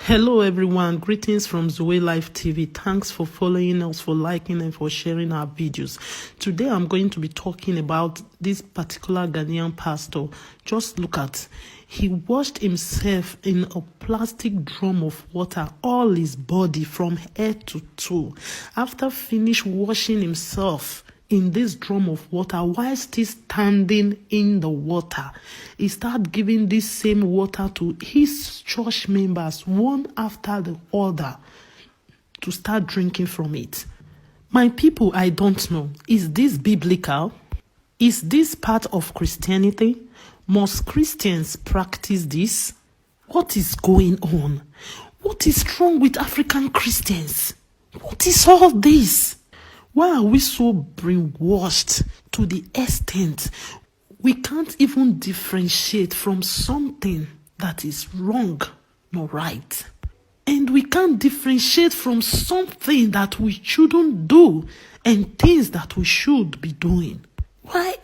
Hello everyone, greetings from Zoe Life TV. Thanks for following us, for liking and for sharing our videos. Today I'm going to be talking about this particular Ghanaian pastor. Just look at, he washed himself in a plastic drum of water, all his body from head to toe. After finish washing himself in this drum of water, while still standing in the water, he started giving this same water to his church members, one after the other, to start drinking from it. My people, I don't know. Is this biblical? Is this part of Christianity? Must Christians practice this? What is going on? What is wrong with African Christians? What is all this? Why are we so brainwashed to the extent we can't even differentiate from something that is wrong nor right? And we can't differentiate from something that we shouldn't do and things that we should be doing. Why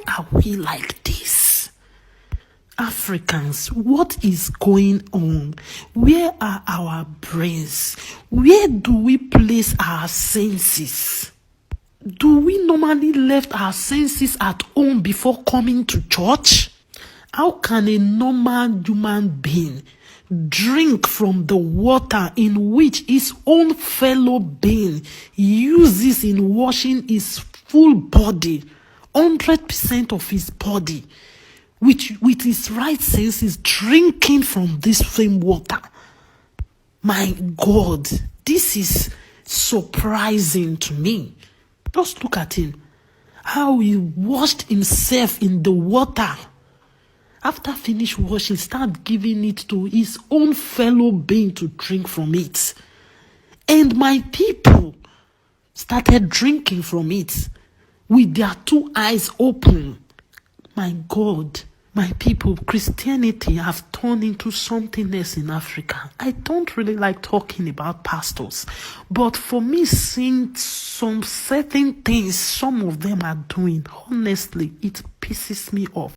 are we like this? Africans, what is going on? Where are our brains? Where do we place our senses? Do we normally left our senses at home before coming to church? How can a normal human being drink from the water in which his own fellow being uses in washing his full body, 100% of his body, which with his right senses drinking from this same water? My God, this is surprising to me. Just look at him, how he washed himself in the water. After finish washing, start giving it to his own fellow being to drink from it. And my people started drinking from it with their two eyes open. My God, my people, Christianity have turned into something else in Africa. I don't really like talking about pastors, but for me, seeing some certain things some of them are doing, honestly, it pisses me off.